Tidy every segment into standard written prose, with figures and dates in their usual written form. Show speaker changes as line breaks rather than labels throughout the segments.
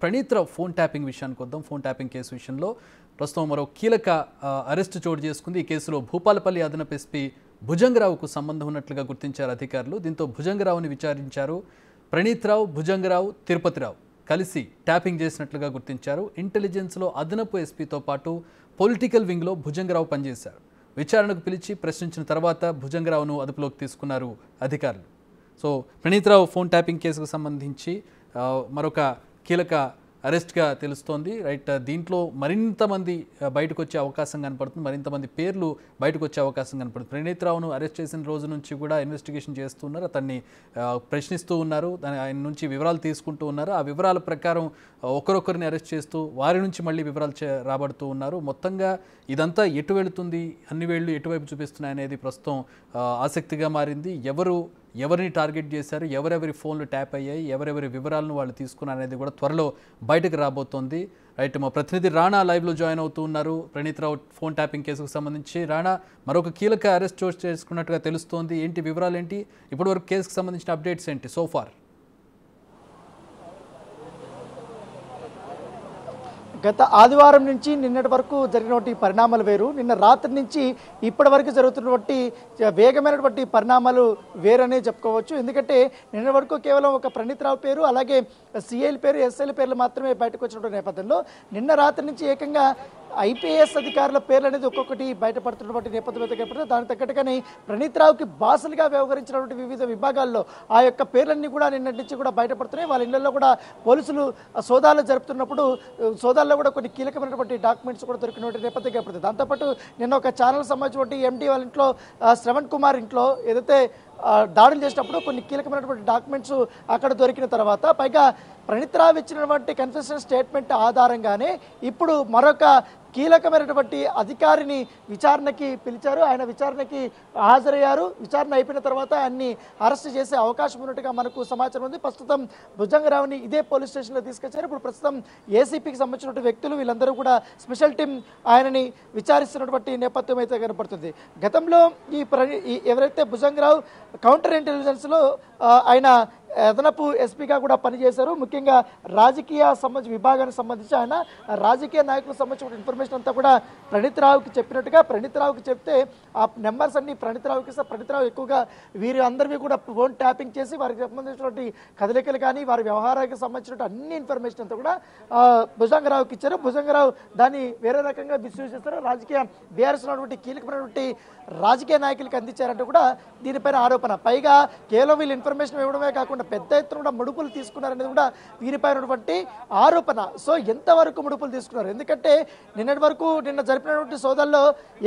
ప్రణీత్ రావు phone tapping విషయానికి వద్దాం. Phone tapping case విషయంలో ప్రస్తుతం మరో కీలక అరెస్టు చోటు చేసుకుంది. ఈ కేసులో భూపాలపల్లి అదనపు ఎస్పీ భుజంగరావుకు సంబంధం ఉన్నట్లుగా గుర్తించారు అధికారులు. దీంతో భుజంగరావుని విచారించారు. ప్రణీత్ రావు, భుజంగరావు, తిరుపతిరావు కలిసి ట్యాపింగ్ చేసినట్లుగా గుర్తించారు. ఇంటెలిజెన్స్లో అదనపు ఎస్పీతో పాటు పొలిటికల్ వింగ్లో భుజంగరావు పనిచేశారు. విచారణకు పిలిచి ప్రశ్నించిన తర్వాత భుజంగరావును అదుపులోకి తీసుకున్నారు అధికారులు. సో ప్రణీత్ రావు ఫోన్ ట్యాపింగ్ కేసుకు సంబంధించి మరొక కీలక అరెస్ట్గా తెలుస్తోంది. రైట్, దీంట్లో మరింత మంది బయటకు వచ్చే అవకాశం కనపడుతుంది. మరింత మంది పేర్లు బయటకు వచ్చే అవకాశం కనపడుతుంది. ప్రణీత్ రావును అరెస్ట్ చేసిన రోజు నుంచి కూడా ఇన్వెస్టిగేషన్ చేస్తున్నారు. అతన్ని ప్రశ్నిస్తూ ఉన్నారు. ఆయన నుంచి వివరాలు తీసుకుంటూ ఉన్నారు. ఆ వివరాల ప్రకారం ఒకరొకరిని అరెస్ట్ చేస్తూ వారి నుంచి మళ్ళీ వివరాలు రాబడుతూ ఉన్నారు. మొత్తంగా ఇదంతా ఎటు వెళుతుంది, అన్ని వేళ్ళు ఎటువైపు చూపిస్తున్నాయి అనేది ప్రస్తుతం ఆసక్తిగా మారింది. ఎవరిని టార్గెట్ చేశారు, ఎవరెవరి ఫోన్లు ట్యాప్ అయ్యాయి, ఎవరెవరి వివరాలను వాళ్ళు తీసుకున్నారు అనేది కూడా త్వరలో బయటకు రాబోతోంది. రైట్, మా ప్రతినిధి రాణా లైవ్లో జాయిన్ అవుతూ ఉన్నారు. ప్రణీత్ రావు ఫోన్ ట్యాపింగ్ కేసుకు సంబంధించి రాణా, మరొక కీలక అరెస్ట్ చోటు చేసుకున్నట్టుగా తెలుస్తోంది. ఏంటి వివరాలు ఏంటి, ఇప్పటివరకు కేసుకు సంబంధించిన అప్డేట్స్ ఏంటి సోఫార్?
గత ఆదివారం నుంచి నిన్నటి వరకు జరిగినటువంటి పరిణామాలు వేరు. నిన్న రాత్రి నుంచి ఇప్పటి వరకు జరుగుతున్నటువంటి వేగమైనటువంటి పరిణామాలు వేరనే చెప్పుకోవచ్చు. ఎందుకంటే నిన్న వరకు కేవలం ఒక ప్రణీత్ రావు పేరు, అలాగే సిఐల పేరు, ఎస్ఐల పేర్లు మాత్రమే బయటకు వచ్చినటువంటి నేపథ్యంలో నిన్న రాత్రి నుంచి ఏకంగా ఐపీఎస్ అధికారుల పేర్లు అనేది ఒక్కొక్కటి బయటపడుతున్నటువంటి నేపథ్యంలో దానికి తగ్గట్టుగానే ప్రణీత్ రావుకి బాసులుగా వ్యవహరించినటువంటి వివిధ విభాగాల్లో ఆ యొక్క పేర్లన్నీ కూడా నిన్నటి నుంచి కూడా బయటపడుతున్నాయి. వాళ్ళ ఇళ్లలో కూడా పోలీసులు సోదాలు జరుపుతున్నప్పుడు సోదాల్లో కూడా కొన్ని కీలకమైనటువంటి డాక్యుమెంట్స్ కూడా దొరికినటువంటి నేపథ్యం ఏర్పడుతుంది. దాంతోపాటు నిన్న ఒక ఛానల్ సంబంధించినటువంటి ఎండి వాళ్ళ ఇంట్లో శ్రవణ్ కుమార్ ఇంట్లో ఏదైతే దాడులు చేసినప్పుడు కొన్ని కీలకమైనటువంటి డాక్యుమెంట్స్ అక్కడ దొరికిన తర్వాత పైగా ప్రణీత్ రావు ఇచ్చినటువంటి కన్ఫెషన్ స్టేట్మెంట్ ఆధారంగానే ఇప్పుడు మరొక కీలకమైనటువంటి అధికారిని విచారణకి పిలిచారు. ఆయన విచారణకి హాజరయ్యారు. విచారణ అయిపోయిన తర్వాత ఆయన్ని అరెస్ట్ చేసే అవకాశం ఉన్నట్టుగా మనకు సమాచారం ఉంది. ప్రస్తుతం భుజంగరావుని ఇదే పోలీస్ స్టేషన్లో తీసుకొచ్చారు. ఇప్పుడు ప్రస్తుతం ఏసీపీకి సంబంధించినటువంటి వ్యక్తులు వీళ్ళందరూ కూడా స్పెషల్ టీం ఆయనని విచారిస్తున్నటువంటి నేపథ్యం అయితే కనపడుతుంది. గతంలో ఎవరైతే భుజంగరావు కౌంటర్ ఇంటెలిజెన్స్లో ఆయన అదనపు ఎస్పీగా కూడా పనిచేశారు. ముఖ్యంగా రాజకీయ విభాగానికి సంబంధించి ఆయన రాజకీయ నాయకులకు సంబంధించిన ఇన్ఫర్మేషన్ అంతా కూడా ప్రణీత్ రావుకి చెప్పినట్టుగా, ప్రణీత్ రావుకి చెప్తే ఆ నెంబర్స్ అన్ని ప్రణీత్ రావుకి ఇస్తే ప్రణీత్ రావు ఎక్కువగా వీరి అందరివి కూడా ఫోన్ ట్యాపింగ్ చేసి వారికి సంబంధించినటువంటి కదలికలు కానీ వారి వ్యవహారానికి సంబంధించిన అన్ని ఇన్ఫర్మేషన్ అంతా కూడా భుజంగరావుకి ఇచ్చారు. భుజంగరావు దాన్ని వేరే రకంగా మిస్యూజ్ చేస్తారు. రాజకీయ బీఆర్ఎస్ ఉన్నటువంటి కీలకమైనటువంటి రాజకీయ నాయకులకు అందించారంటూ కూడా దీనిపైన ఆరోపణ. పైగా కేవలం వీళ్ళు ఇన్ఫర్మేషన్ ఇవ్వడమే కాకుండా పెద్ద ఎత్తున కూడా ముడుపులు తీసుకున్నారనేది కూడా వీరిపై ఉన్నటువంటి ఆరోపణ. సో ఎంతవరకు ముడుపులు తీసుకున్నారు? ఎందుకంటే నిన్నటి వరకు నిన్న జరిపినటువంటి సోదాల్లో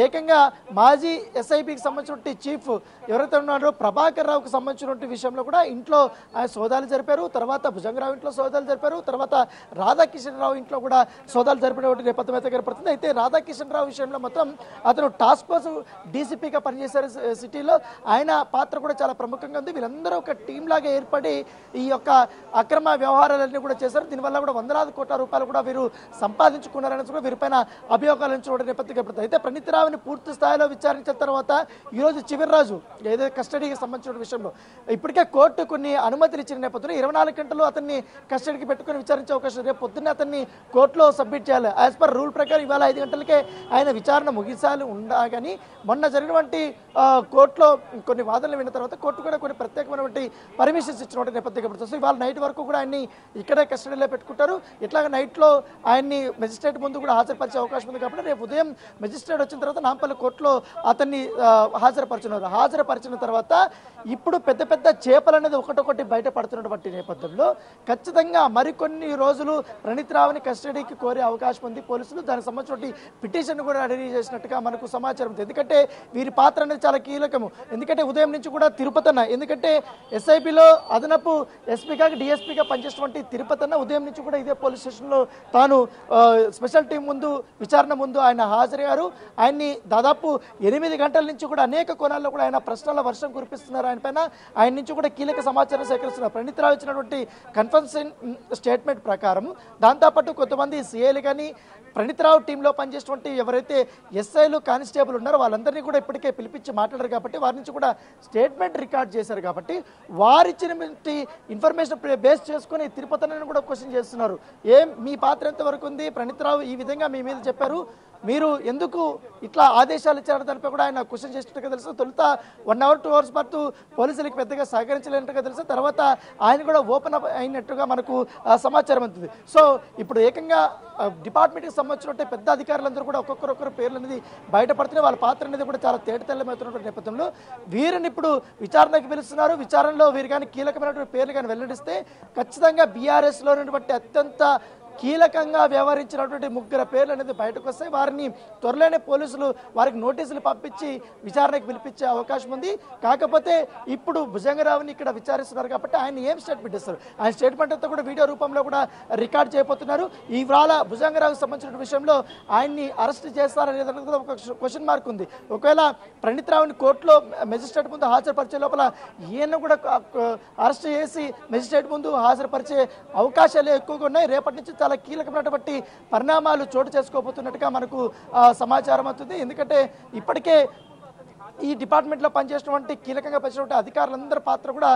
ఏకంగా మాజీ ఎస్ఐబికి సంబంధించినటువంటి చీఫ్ ఎవరైతే ఉన్నారో ప్రభాకర్ రావుకు సంబంధించినటువంటి విషయంలో కూడా ఇంట్లో ఆయన సోదాలు జరిపారు. తర్వాత భుజంగరావు ఇంట్లో సోదాలు జరిపారు. తర్వాత రాధాకిషన్ రావు ఇంట్లో కూడా సోదాలు జరిపినటువంటి నేపథ్యం అయితే కనపడుతుంది. అయితే రాధాకిషన్ రావు విషయంలో మొత్తం అతను టాస్క్ ఫోర్స్ డీసీపీగా పనిచేశారు సిటీలో. ఆయన పాత్ర కూడా చాలా ప్రముఖంగా ఉంది. వీళ్ళందరూ ఒక టీం లాగా ఏర్పడి ఈ యొక్క అక్రమ వ్యవహారాలన్నీ కూడా చేశారు. దీనివల్ల కూడా వందలాది కోట్ల రూపాయలు కూడా వీరు సంపాదించుకున్నారని కూడా వీరిపైన అభియోగాలను చూడడం నేపథ్యం. అయితే ప్రణీత్ రావుని పూర్తి స్థాయిలో విచారించిన తర్వాత ఈరోజు చివరి రోజు ఏదైతే కస్టడీకి సంబంధించిన విషయంలో ఇప్పటికే కోర్టు కొన్ని అనుమతులు ఇచ్చిన నేపథ్యంలో 24 గంటలు అతన్ని కస్టడీకి పెట్టుకుని విచారించే అవకాశం. రేపు పొద్దున్నే అతన్ని కోర్టులో సబ్మిట్ చేయాలి. యాజ్ పర్ రూల్ ప్రకారం ఇవాళ 5 గంటలకే ఆయన విచారణ ముగిసాలి ఉండగాని మొన్న జరిగినటువంటి కోర్టులో కొన్ని వాదనలు విన్న తర్వాత కోర్టు కూడా కొన్ని ప్రత్యేకమైనటువంటి పర్మిషన్స్ ఇచ్చినటువంటి నేపథ్యం కనపడుతుంది. సో ఇవాళ నైట్ వరకు కూడా ఆయన్ని ఇక్కడే కస్టడీలో పెట్టుకుంటారు. ఇట్లాగా నైట్లో ఆయన్ని మెజిస్ట్రేట్ ముందు కూడా హాజరుపరిచే అవకాశం ఉంది. కాబట్టి రేపు ఉదయం మెజిస్ట్రేట్ వచ్చిన తర్వాత నాంపల్లి కోర్టులో అతన్ని హాజరుపరిచిన తర్వాత ఇప్పుడు పెద్ద పెద్ద చేపలు అనేది ఒకటొకటి బయటపడుతున్నటువంటి నేపథ్యంలో ఖచ్చితంగా మరికొన్ని రోజులు ప్రణీత్ రావుని కస్టడీకి కోరే అవకాశం ఉంది పోలీసులు. దానికి సంబంధించిన పిటిషన్ కూడా రెడీ చేసినట్టుగా మనకు సమాచారం ఉంది. ఎందుకంటే వీరి పాత్ర అనేది చాలా కీలకము. ఎందుకంటే ఉదయం నుంచి కూడా తిరుపతన్న, ఎందుకంటే ఎస్ఐబిలో అదనపు ఎస్పీగా డిఎస్పీగా పనిచేసినటువంటి తిరుపతన్న ఉదయం నుంచి కూడా ఇదే పోలీస్ స్టేషన్లో తాను స్పెషల్ టీం ముందు విచారణ ముందు ఆయన హాజరయ్యారు. ఆయన్ని దాదాపు 8 గంటల నుంచి కూడా అనేక కోణాల్లో కూడా ఆయన ప్రశ్నల వర్షం కురిపిస్తున్నారు. ఆయన నుంచి కూడా కీలక సమాచారం సేకరిస్తున్నారు. ప్రణీత్ రావు ఇచ్చినటువంటి కన్ఫెషన్ స్టేట్మెంట్ ప్రకారం దాంతోపాటు కొంతమంది సిఐలు కానీ ప్రణీత్ రావు టీంలో పనిచేసినటువంటి ఎవరైతే ఎస్ఐలు కానిస్టేబుల్ ఉన్నారో వాళ్ళందరినీ కూడా ఇప్పటికే పిలిపించి మాట్లాడారు కాబట్టి వారి నుంచి కూడా స్టేట్మెంట్ రికార్డ్ చేశారు. కాబట్టి వారిచ్చిన ఇచ్చినటువంటి ఇన్ఫర్మేషన్ బేస్ చేసుకుని తిరుపతిని కూడా క్వశ్చన్ చేస్తున్నారు. మీ పాత్ర ఎంతవరకు ఉంది? ప్రణీత్ రావు ఈ విధంగా మీ మీద చెప్పారు, మీరు ఎందుకు ఇట్లా ఆదేశాలు ఇచ్చారు దానిపై కూడా ఆయన క్వశ్చన్ చేసినట్టుగా తెలుసు. తొలుత 1 hour 2 hours పాటు పోలీసులకు పెద్దగా సహకరించలేనట్టుగా తెలుసు. తర్వాత ఆయన కూడా ఓపెన్ అప్ అయినట్టుగా మనకు సమాచారం అందుతుంది. సో ఇప్పుడు ఏకంగా డిపార్ట్మెంట్కి సంబంధించినట్టు పెద్ద అధికారులందరూ కూడా ఒక్కొక్కరు పేర్లు అనేది బయటపడుతున్నాయి. వాళ్ళ పాత్ర అనేది కూడా చాలా తేటతెల్లమవుతున్నటువంటి నేపథ్యంలో వీరిని ఇప్పుడు విచారణకు పిలుస్తున్నారు. విచారణలో వీరు కానీ కీలకమైనటువంటి పేర్లు కానీ వెల్లడిస్తే ఖచ్చితంగా బీఆర్ఎస్లో ఉన్నటువంటి అత్యంత కీలకంగా వ్యవహరించినటువంటి 3 పేర్లు అనేది బయటకు వస్తాయి. వారిని త్వరలోనే పోలీసులు వారికి నోటీసులు పంపించి విచారణకు పిలిపించే అవకాశం ఉంది. కాకపోతే ఇప్పుడు భుజంగరావుని ఇక్కడ విచారిస్తున్నారు కాబట్టి ఆయన ఏం స్టేట్మెంట్ ఇస్తారు? ఆయన స్టేట్మెంట్ అంతా కూడా వీడియో రూపంలో కూడా రికార్డ్ చేయబోతున్నారు. ఇవాళ భుజంగరావుకి సంబంధించిన విషయంలో ఆయన్ని అరెస్ట్ చేస్తారనేది కూడా ఒక క్వశ్చన్ మార్క్ ఉంది. ఒకవేళ ప్రణీత్ రావుని కోర్టులో మెజిస్ట్రేట్ ముందు హాజరుపరిచే లోపల ఈయన కూడా అరెస్ట్ చేసి మెజిస్ట్రేట్ ముందు హాజరుపరిచే అవకాశాలు ఎక్కువగా ఉన్నాయి. రేపటి నుంచి చాలా కీలకమైనటువంటి పరిణామాలు చోటు చేసుకోబోతున్నట్టుగా మనకు సమాచారం అవుతుంది. ఎందుకంటే ఇప్పటికే ఈ డిపార్ట్మెంట్లో పనిచేసినటువంటి కీలకంగా పనిచేసినటువంటి అధికారులందరి పాత్ర కూడా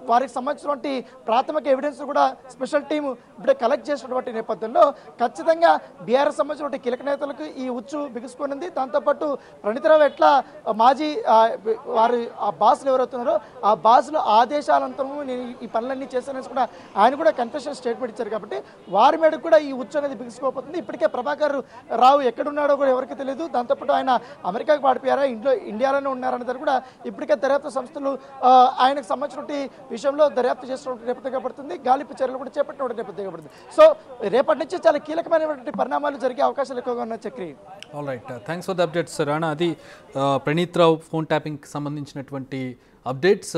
వారికి సంబంధించినటువంటి ప్రాథమిక ఎవిడెన్స్ కూడా స్పెషల్ టీం ఇప్పుడే కలెక్ట్ చేసినటువంటి నేపథ్యంలో ఖచ్చితంగా బీఆర్ఎస్ సంబంధించినటువంటి కీలక నేతలకు ఈ ఉచ్చు బిగుసుకునింది. దాంతోపాటు ప్రణీత్ రావు ఎట్లా మాజీ వారి ఆ బాసులు ఎవరవుతున్నారో ఆ బాసులు ఆదేశాలంతరము నేను ఈ పనులన్నీ చేశానని కూడా ఆయన కూడా కన్ఫెషన్ స్టేట్మెంట్ ఇచ్చారు. కాబట్టి వారి మీద కూడా ఈ ఉచ్చు అనేది బిగుసుకోపోతుంది. ఇప్పటికే ప్రభాకర్ రావు ఎక్కడున్నాడో కూడా ఎవరికి తెలియదు. దాంతోపాటు ఆయన అమెరికాకు పాడిపోయారా, ఇండియాలోనే ఉన్నారనేది కూడా ఇప్పటికే దర్యాప్తు సంస్థలు ఆయనకు సంబంధించిన విషయంలో దర్యాప్తు చేస్తున్న నేపథ్యంగా పడుతుంది. గాలింపు చర్యలు కూడా చేపట్టిన నేపథ్యంగా పడుతుంది. సో రేపటి నుంచి చాలా కీలకమైనటువంటి పరిణామాలు జరిగే అవకాశాలు ఎక్కువగా ఉన్నాయి. Chakri,
all right, thanks for the updates Rana. అది ప్రణీత్ రావు ఫోన్ ట్యాపింగ్కి సంబంధించినటువంటి అప్డేట్స్.